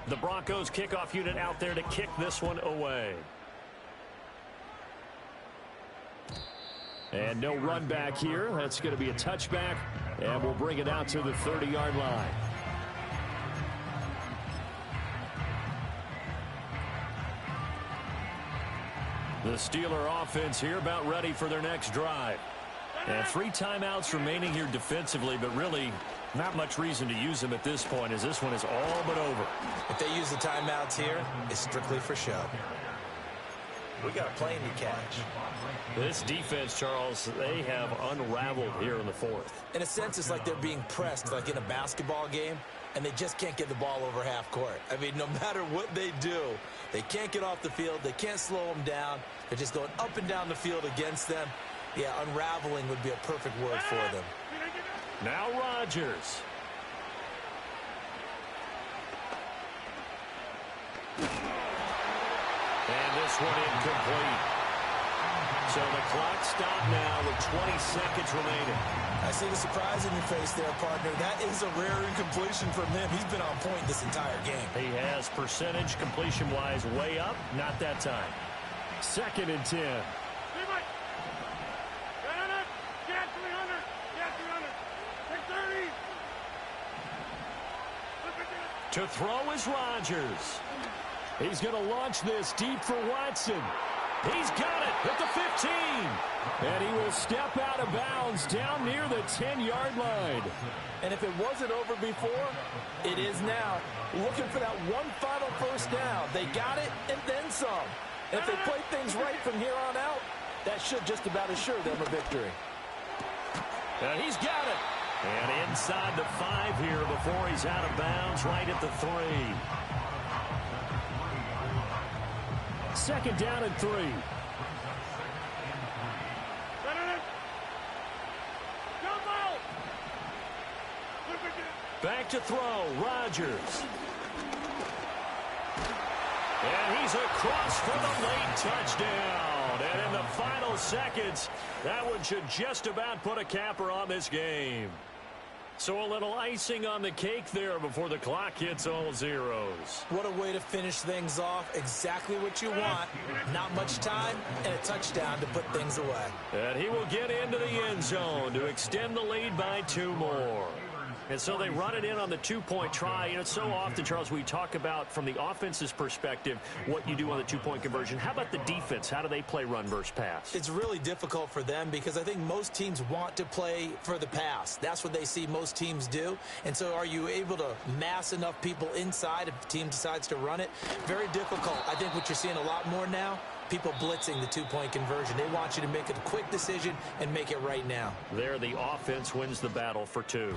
Speaker 1: The Broncos kickoff unit out there to kick this one away.
Speaker 3: And no run back here. That's going to be a touchback, and we'll bring it out to the 30-yard line. The Steeler offense here about ready for their next drive. And 3 timeouts remaining here defensively, but really not much reason to use them at this point, as this one is all but over.
Speaker 2: If they use the timeouts here, it's strictly for show. We got a plane to catch.
Speaker 1: This defense, Charles, they have unraveled here in the 4th.
Speaker 2: In a sense, it's like they're being pressed like in a basketball game, and they just can't get the ball over half court. I mean, no matter what they do, they can't get off the field. They can't slow them down. They're just going up and down the field against them. Yeah, unraveling would be a perfect word for them.
Speaker 1: Now Rodgers. And this one incomplete. So the clock stopped now with 20 seconds remaining.
Speaker 2: I see the surprise in your face there, partner. That is a rare incompletion from him. He's been on point this entire game.
Speaker 1: He has percentage completion-wise way up. Not that time.
Speaker 3: 2nd and 10.
Speaker 4: Get 300. Get 300. Get 30.
Speaker 1: To throw is Rodgers. He's going to launch this deep for Watson. He's got it at the 15. And he will step out of bounds down near the 10-yard line.
Speaker 2: And if it wasn't over before, it is now. Looking for that one final first down. They got it and then some. And if they play things right from here on out, that should just about assure them a victory.
Speaker 1: And he's got it. And inside the 5 here before he's out of bounds, right at the 3.
Speaker 3: 2nd down and 3.
Speaker 1: Back to throw, Rodgers. And he's across for the late touchdown. And in the final seconds, that one should just about put a capper on this game. So a little icing on the cake there before the clock hits all zeros.
Speaker 2: What a way to finish things off. Exactly what you want. Not much time and a touchdown to put things away.
Speaker 1: And he will get into the end zone to extend the lead by 2 more. And so they run it in on the 2-point try. You know, so often, Charles, we talk about from the offense's perspective what you do on the 2-point conversion. How about the defense? How do they play run versus pass?
Speaker 2: It's really difficult for them because I think most teams want to play for the pass. That's what they see most teams do. And so are you able to mass enough people inside if the team decides to run it? Very difficult. I think what you're seeing a lot more now, people blitzing the 2-point conversion. They want you to make a quick decision and make it right now.
Speaker 1: There, the offense wins the battle for 2.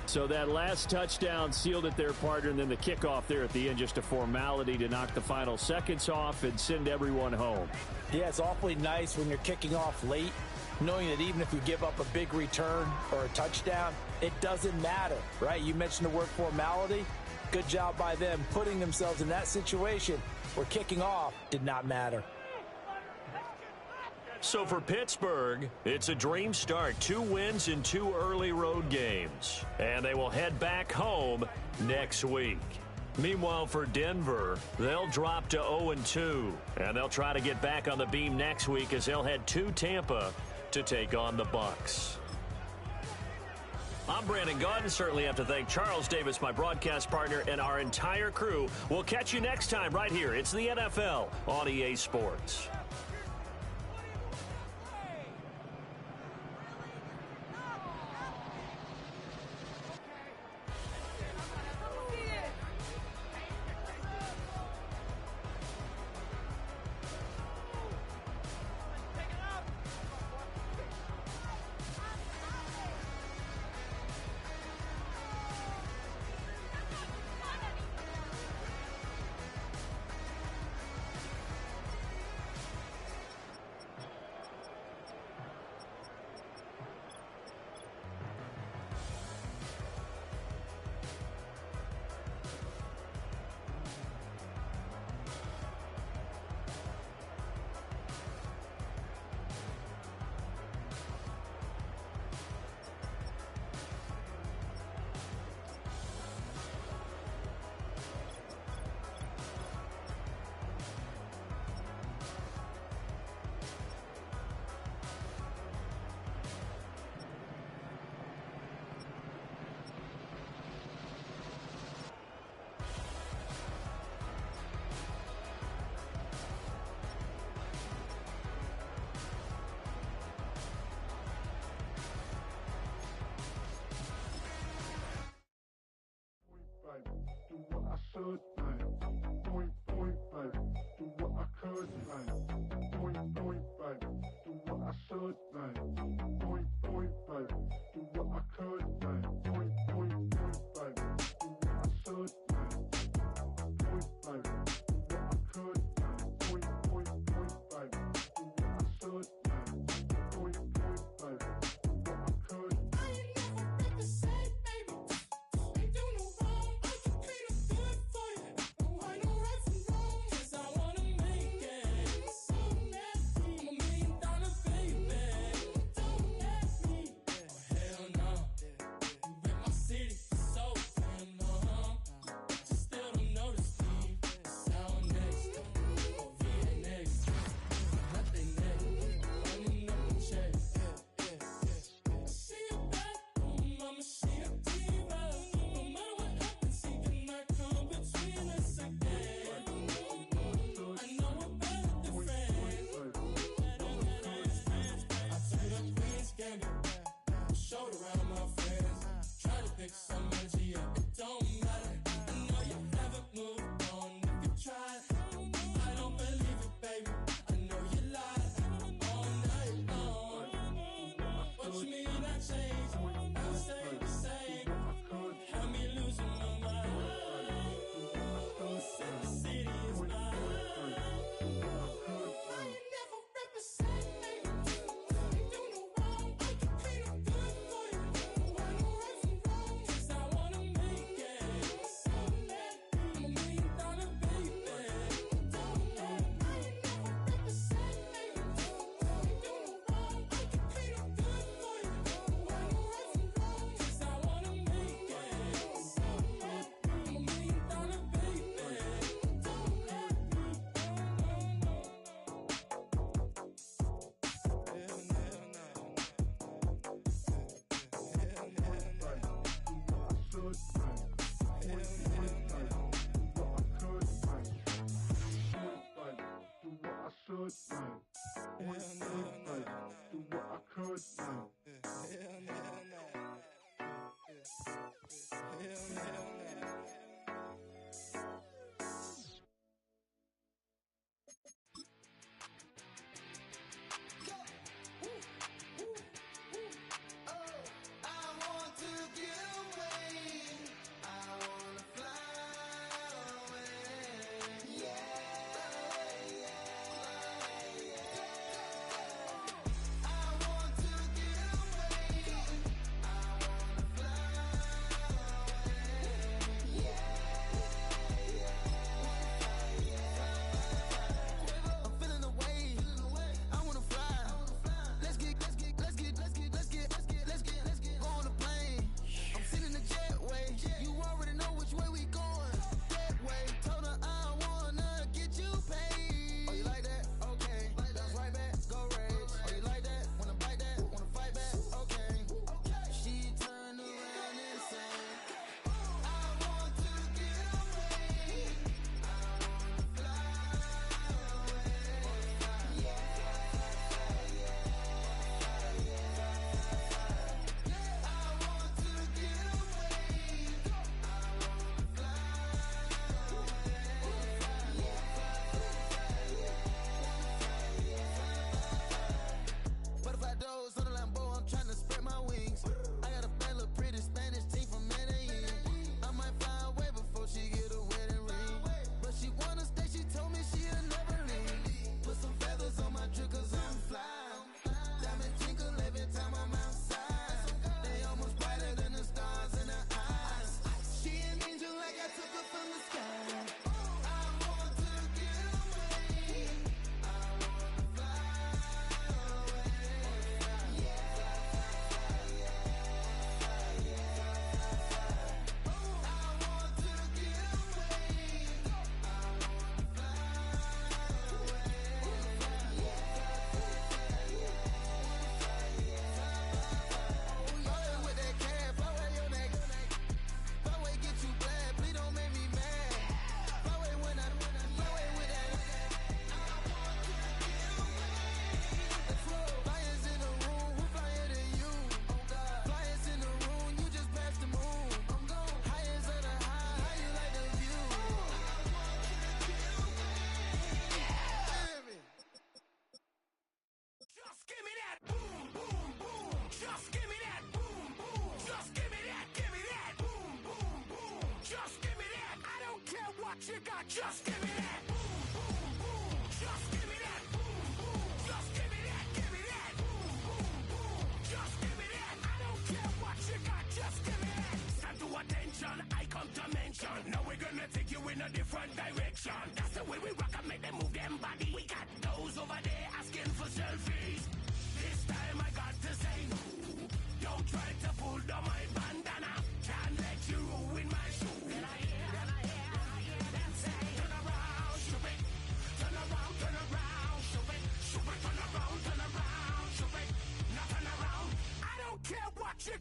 Speaker 3: So that last touchdown sealed it their partner, and then the kickoff there at the end, just a formality to knock the final seconds off and send everyone home.
Speaker 2: Yeah, it's awfully nice when you're kicking off late, knowing that even if you give up a big return or a touchdown, it doesn't matter, right? You mentioned the word formality. Good job by them putting themselves in that situation where kicking off did not matter.
Speaker 1: So for Pittsburgh, it's a dream start. 2 wins in 2 early road games. And they will head back home next week. Meanwhile, for Denver, they'll drop to 0-2. And they'll try to get back on the beam next week as they'll head to Tampa to take on the Bucs. I'm Brandon Gaudin. Certainly have to thank Charles Davis, my broadcast partner, and our entire crew. We'll catch you next time right here. It's the NFL on EA Sports.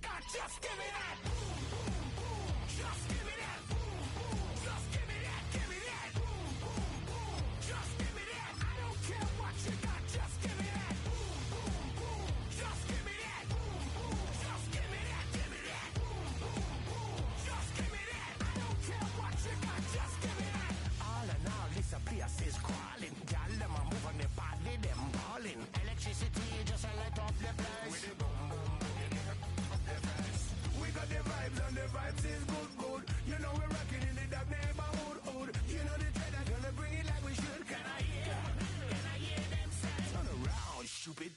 Speaker 5: got, just give me that. Just give me that. Just give me that, give me that. Just give me that. I don't care what you got, just give me that. Just give me that. Just give me that, give me that. Just give me that. I don't care what you got, just give me that. All in all, this place is crawling. Y'all them a move on the body, them balling. Electricity just a light up the place. With the boom boom boom, up the place. We got the vibes and the vibes is good, good. You know we're rocking in the dark neighborhood, hood. You know the trend, I'm gonna bring it like we should. Can I hear them say? Turn around, stupid.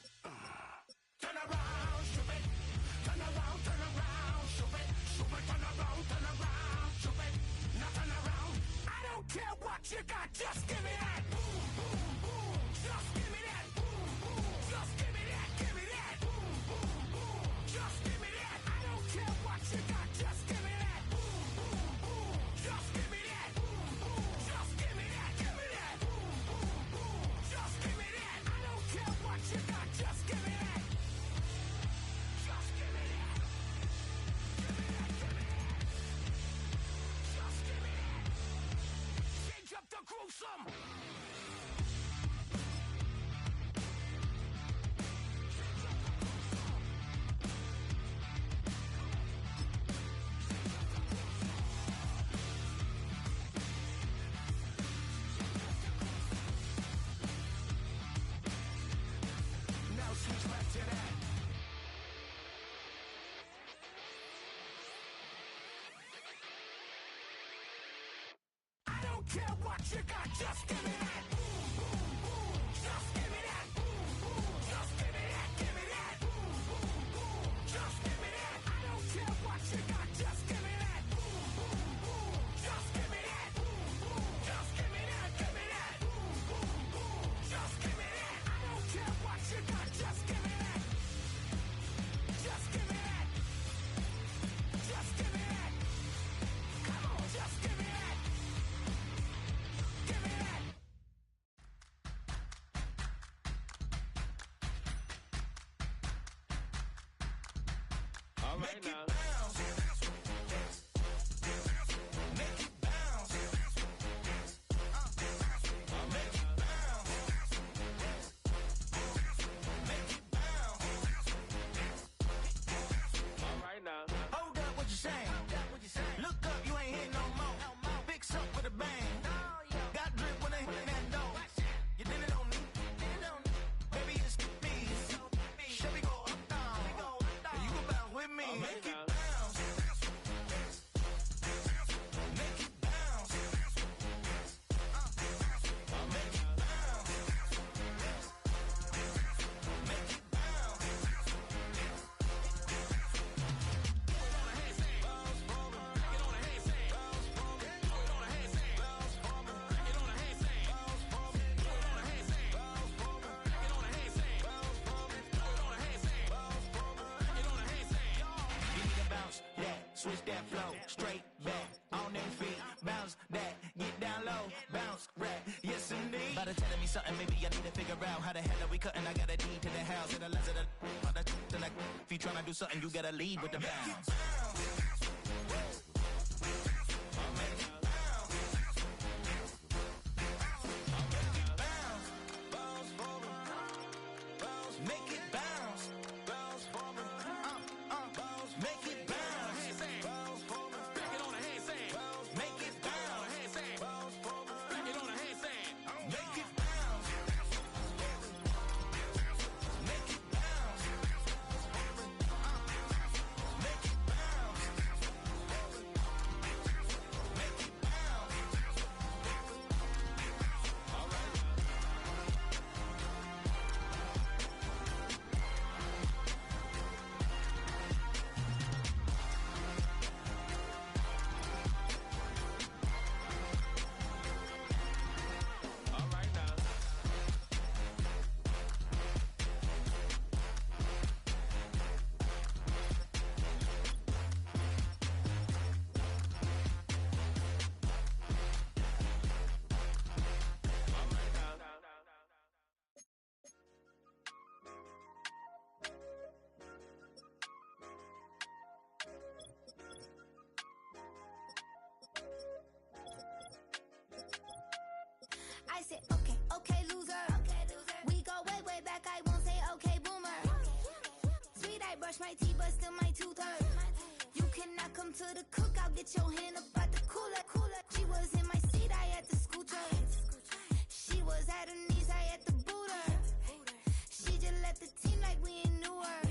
Speaker 5: Turn around, stupid. Turn around, stupid. Stupid, turn around, stupid. Now turn around. I don't care what you got, just give me that. Just give me that. Just give me that, give me that. Just give me that. I don't care what you got, just give me that. Just give me that. Just give me that, give me that. Just give me that. I don't care what you got, just give me that. Just give me that. Give me that, give me that. Just give me that. Change up the gruesome. Now switch back to that. I don't care what you got, just give me that. Just give me that. Just give me that, give me that. Just give me that. I don't care what you got, just give me that. Just give me that. Just give me that, give me that. Just give me that. I don't care what you got, just give me that. Just give me that. Just give me that. Come on, just give me that. Give me that.
Speaker 2: All right now.
Speaker 5: Make it bounce. Make it bounce. Make it bounce.
Speaker 2: All right now.
Speaker 5: Hold up, what you saying? Look up, you ain't hitting no more. Fix up with a bang. Got drip when they hit that door. You did it on me. Baby, it's me. Shall we go up, down? You go bounce with me. Make it bounce. Make it bounce. Make it bounce. Make it bounce. Give me the bounce, that, switch that flow, straight back, on them feet, bounce that, get down low, bounce, rap, yes indeed. About to telling me something, maybe I need to figure out how the hell are we cutting, I got a deed to the house, and the less of the, if you tryna do something, you gotta lead with the bounce. Make it bounce. Make it bounce.
Speaker 2: Back it on a handstand.
Speaker 5: Make it bounce.
Speaker 2: Back it on a handstand.
Speaker 5: Make it bounce. Make it bounce. Make it bounce. I said, okay, okay, loser. We go way, way back, I won't say okay, boomer. Sweet, I brush my teeth, but still my tooth hurt. You cannot come to the cookout, get your hand up out the cooler. She was in my seat, I had to scoot her. She was at her knees, I had to boot her. She just left the team like we ain't knew her.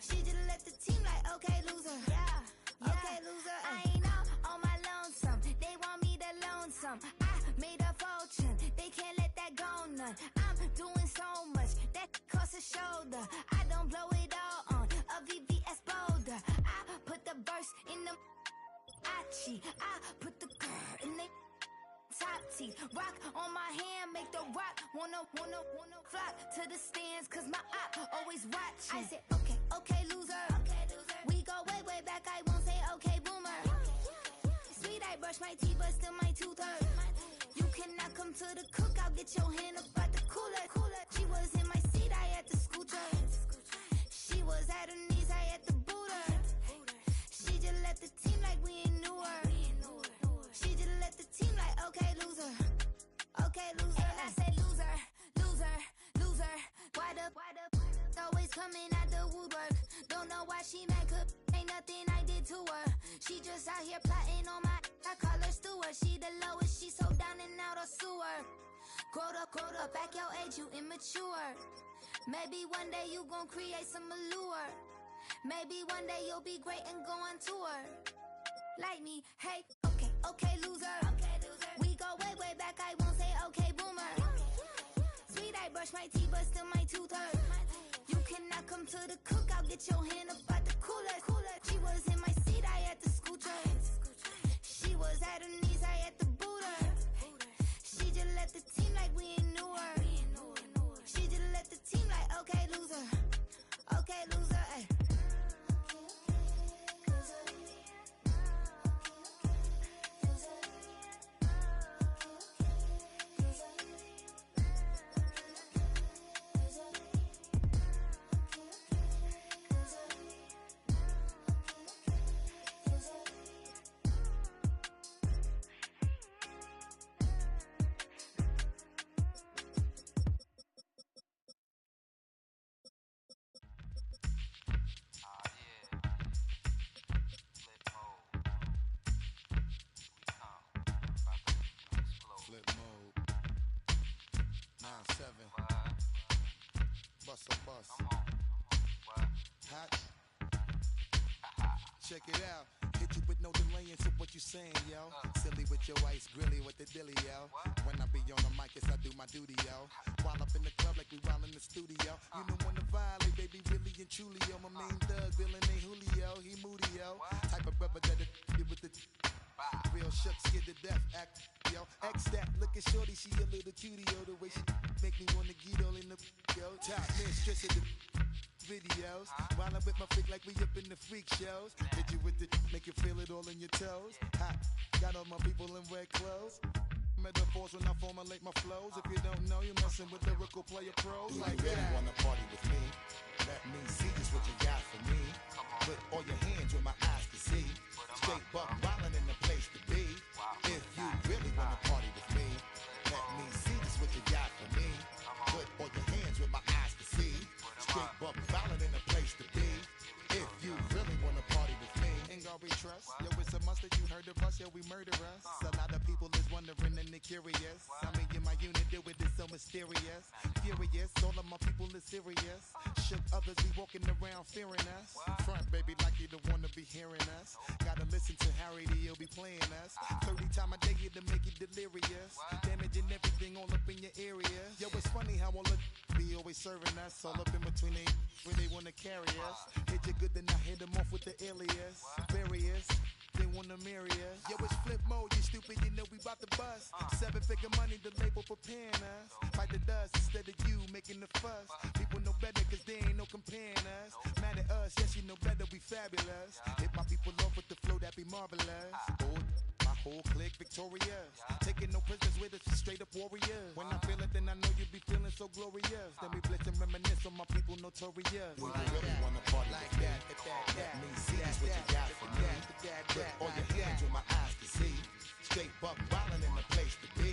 Speaker 5: She just left the team like, okay, loser. Yeah, okay, loser. I ain't out on my lonesome. They want me to loan some. I made a fortune. They can't let that go none. I'm doing so much that costs a shoulder. I don't blow it all on a VVS boulder. I put the verse in the Achi. I put the girl in the top teeth. Rock on my hand, make the rock wanna flock to the stands, cause my op always watching. I said, okay, okay, loser. We go way, way back, I won't say okay, boomer. Sweet, I brush my teeth, but still my tooth hurt. You cannot come to the cookout, get your hand up out the cooler. She was in my seat, I had to scoot her. She was at her knees, I had to boot her. She just left the team like we ain't knew her. She just left the team like, okay, loser. Okay, loser. And I said, loser, loser, loser. Why the always coming out the woodwork? Don't know why she mad, cause ain't nothing I did to her. She just out here plotting on my, I call her steward. She the lowest, she so down and out of sewer. Growed up, back your age, you immature. Maybe one day you gon' create some allure. Maybe one day you'll be great and go on tour. Like me, hey, okay, okay, loser. We go way, way back, I won't say okay, boomer. Sweet, I brush my teeth, but still my tooth hurt. You cannot come to the cookout, get your hand up out the cooler. She was in my seat, I had to scoot her. She was at her knees, I had to boot her. She just left the team like we ain't knew her. She just left the team like, okay, loser. Okay, loser, ay.
Speaker 6: Flip mode. 9-7. Bust a bus. Hot. Check it out. Hit you with no delay into what you saying, yo. Silly with your ice, grilly with the dilly, yo. When I be on the mic, yes, I do my duty, yo. While up in the club like we while in the studio. You don't wanna violate, baby, really and truly, yo. My main thug, villain ain't Julio, he moody, yo. Type of brother that'll get with the real shook, scared to death, act, yo. X that, look at shorty, she a little cutie, yo. The way she make me wanna get all in the, yo. Top mistress of the videos. While I'm with my freak like we up in the freak shows. Hit you with it, make you feel it all in your toes. Hot, got all my people in red clothes. Metaphors when I formulate my flows. If you don't know, you're messing with lyrical player pros.
Speaker 7: Do
Speaker 6: like
Speaker 7: you really
Speaker 6: that.
Speaker 7: wanna party with me? Let me see just what you got for me. Put all your hands where my eyes can see. Straight buck wildin' in the place to be. If you really wanna party with me, let me see just what you got for me. Put all your hands where my eyes can see. Straight buck wildin' in the place to be. If you really wanna party with me,
Speaker 6: Ain't God we trust. Yo, it's a must that you heard of us. Yo, we murder us. A lot of people is wondering and they curious. I mean, in my unit do it is so mysterious. Furious, all of my people is serious. Shook others be walking around fearing us. Front, baby, like you don't wanna be hearing us. Gotta listen to Harry, he'll be playing us. 30 times a day to make you delirious. Damaging everything all up in your area. Yo, it's funny how all of be always serving us. All up in between they where they wanna carry us. Hit you good, then I hit them off with the alias. Various, they wanna marry us. Yo, it's flip mode, you stupid, you know we bout to bust. 7-figure money, the label preparing us. Fight the dust instead of you making the fuss. People know better cause they ain't no comparing us. Mad at us, yes, you know better, we fabulous. Hit my people off with the flow, that be marvelous. Oh, my whole clique victorious. Taking no prisoners with us, straight up warriors. When I feel it, then I know you be feeling so glorious. Then we blitz and reminisce on my people notorious.
Speaker 7: do you really wanna party with me? Let me see just what you got for me. Put all your hands where my eyes can see. Straight buck wildin' in the place to be.